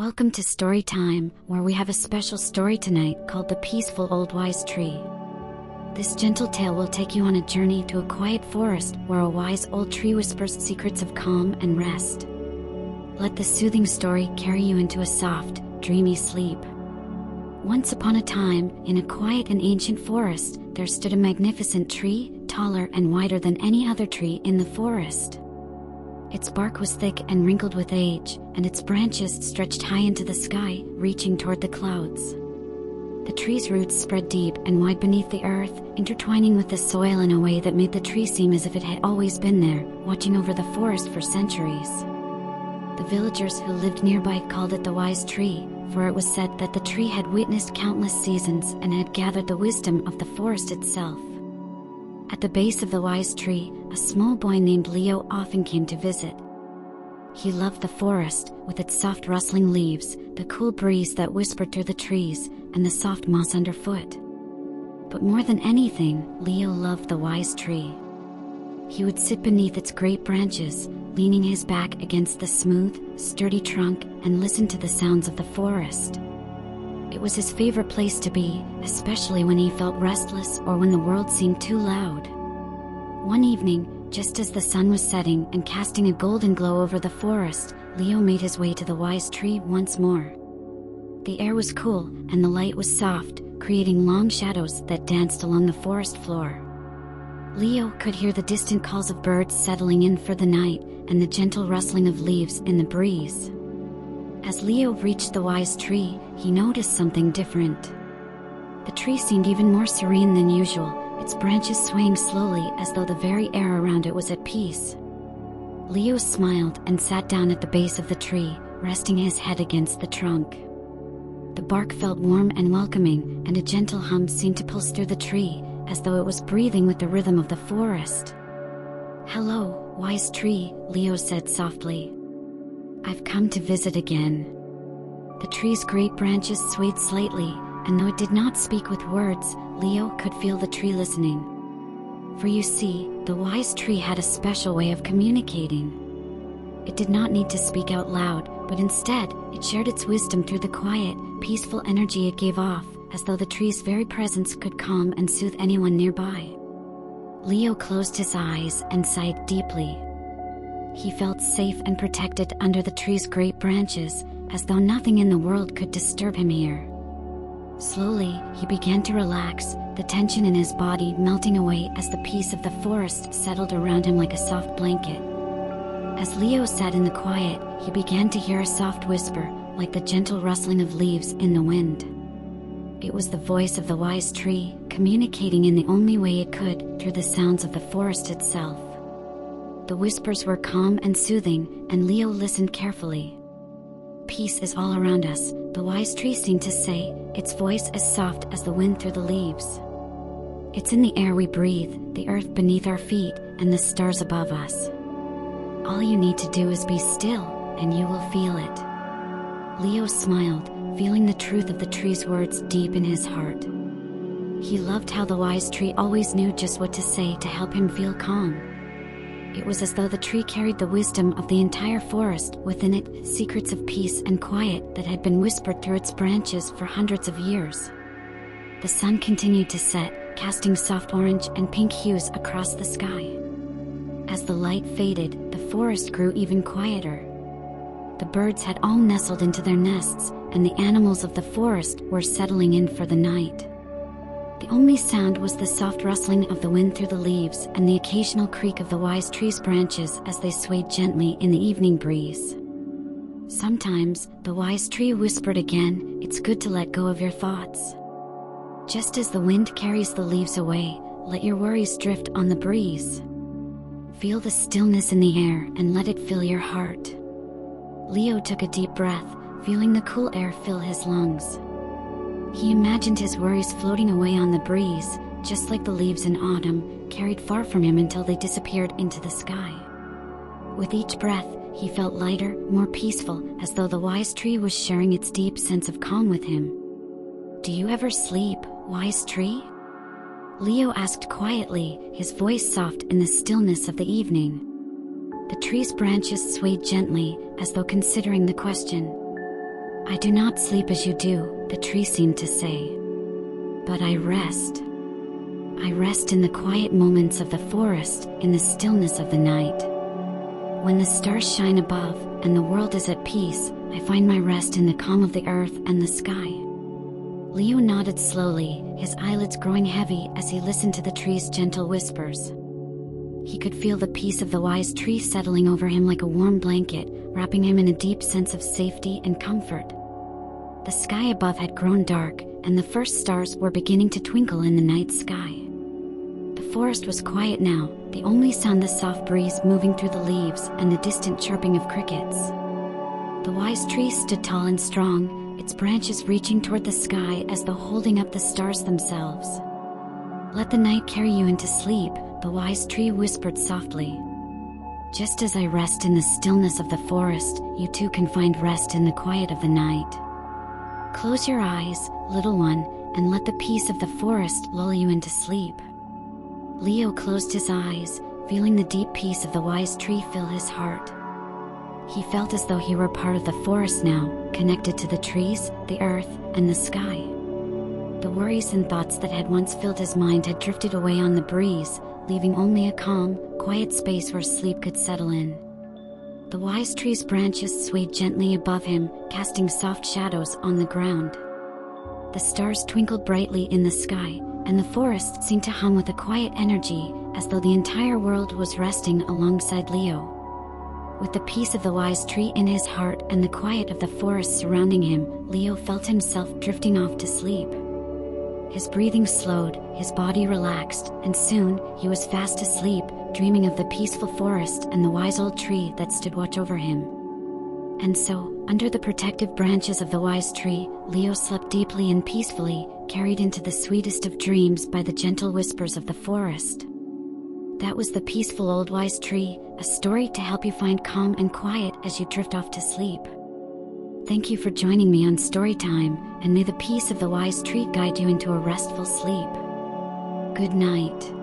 Welcome to Story Time, where we have a special story tonight called The Peaceful Old Wise Tree. This gentle tale will take you on a journey to a quiet forest where a wise old tree whispers secrets of calm and rest. Let the soothing story carry you into a soft, dreamy sleep. Once upon a time, in a quiet and ancient forest, there stood a magnificent tree, taller and wider than any other tree in the forest. Its bark was thick and wrinkled with age, and its branches stretched high into the sky, reaching toward the clouds. The tree's roots spread deep and wide beneath the earth, intertwining with the soil in a way that made the tree seem as if it had always been there, watching over the forest for centuries. The villagers who lived nearby called it the Wise Tree, for it was said that the tree had witnessed countless seasons and had gathered the wisdom of the forest itself. At the base of the Wise Tree, a small boy named Leo often came to visit. He loved the forest, with its soft rustling leaves, the cool breeze that whispered through the trees, and the soft moss underfoot. But more than anything, Leo loved the Wise Tree. He would sit beneath its great branches, leaning his back against the smooth, sturdy trunk, and listen to the sounds of the forest. It was his favorite place to be, especially when he felt restless or when the world seemed too loud. One evening, just as the sun was setting and casting a golden glow over the forest, Leo made his way to the Wise Tree once more. The air was cool, and the light was soft, creating long shadows that danced along the forest floor. Leo could hear the distant calls of birds settling in for the night, and the gentle rustling of leaves in the breeze. As Leo reached the Wise Tree, he noticed something different. The tree seemed even more serene than usual, its branches swaying slowly as though the very air around it was at peace. Leo smiled and sat down at the base of the tree, resting his head against the trunk. The bark felt warm and welcoming, and a gentle hum seemed to pulse through the tree, as though it was breathing with the rhythm of the forest. "Hello, Wise Tree," Leo said softly. "I've come to visit again." The tree's great branches swayed slightly, and though it did not speak with words, Leo could feel the tree listening. For you see, the Wise Tree had a special way of communicating. It did not need to speak out loud, but instead, it shared its wisdom through the quiet, peaceful energy it gave off, as though the tree's very presence could calm and soothe anyone nearby. Leo closed his eyes and sighed deeply. He felt safe and protected under the tree's great branches, as though nothing in the world could disturb him here. Slowly, he began to relax, the tension in his body melting away as the peace of the forest settled around him like a soft blanket. As Leo sat in the quiet, he began to hear a soft whisper, like the gentle rustling of leaves in the wind. It was the voice of the Wise Tree, communicating in the only way it could, through the sounds of the forest itself. The whispers were calm and soothing, and Leo listened carefully. "Peace is all around us," the Wise Tree seemed to say, its voice as soft as the wind through the leaves. "It's in the air we breathe, the earth beneath our feet, and the stars above us. All you need to do is be still, and you will feel it." Leo smiled, feeling the truth of the tree's words deep in his heart. He loved how the Wise Tree always knew just what to say to help him feel calm. It was as though the tree carried the wisdom of the entire forest within it, secrets of peace and quiet that had been whispered through its branches for hundreds of years. The sun continued to set, casting soft orange and pink hues across the sky. As the light faded, the forest grew even quieter. The birds had all nestled into their nests, and the animals of the forest were settling in for the night. The only sound was the soft rustling of the wind through the leaves and the occasional creak of the Wise Tree's branches as they swayed gently in the evening breeze. Sometimes, the Wise Tree whispered again, "It's good to let go of your thoughts. Just as the wind carries the leaves away, let your worries drift on the breeze. Feel the stillness in the air and let it fill your heart." Leo took a deep breath, feeling the cool air fill his lungs. He imagined his worries floating away on the breeze, just like the leaves in autumn, carried far from him until they disappeared into the sky. With each breath, he felt lighter, more peaceful, as though the Wise Tree was sharing its deep sense of calm with him. "Do you ever sleep, Wise Tree?" Leo asked quietly, his voice soft in the stillness of the evening. The tree's branches swayed gently, as though considering the question. "I do not sleep as you do," the tree seemed to say. "But I rest. I rest in the quiet moments of the forest, in the stillness of the night. When the stars shine above, and the world is at peace, I find my rest in the calm of the earth and the sky." Leo nodded slowly, his eyelids growing heavy as he listened to the tree's gentle whispers. He could feel the peace of the wise tree settling over him like a warm blanket, wrapping him in a deep sense of safety and comfort. The sky above had grown dark, and the first stars were beginning to twinkle in the night sky. The forest was quiet now, the only sound the soft breeze moving through the leaves and the distant chirping of crickets. The wise tree stood tall and strong, its branches reaching toward the sky as though holding up the stars themselves. "Let the night carry you into sleep," the wise tree whispered softly. "Just as I rest in the stillness of the forest, you too can find rest in the quiet of the night. Close your eyes, little one, and let the peace of the forest lull you into sleep." Leo closed his eyes, feeling the deep peace of the wise tree fill his heart. He felt as though he were part of the forest now, connected to the trees, the earth, and the sky. The worries and thoughts that had once filled his mind had drifted away on the breeze, leaving only a calm, quiet space where sleep could settle in. The wise tree's branches swayed gently above him, casting soft shadows on the ground. The stars twinkled brightly in the sky, and the forest seemed to hum with a quiet energy, as though the entire world was resting alongside Leo. With the peace of the wise tree in his heart and the quiet of the forest surrounding him, Leo felt himself drifting off to sleep. His breathing slowed, his body relaxed, and soon he was fast asleep, dreaming of the peaceful forest and the wise old tree that stood watch over him. And so, under the protective branches of the wise tree, Leo slept deeply and peacefully, carried into the sweetest of dreams by the gentle whispers of the forest. That was The Peaceful Old Wise Tree, a story to help you find calm and quiet as you drift off to sleep. Thank you for joining me on Storytime, and may the peace of the wise tree guide you into a restful sleep. Good night.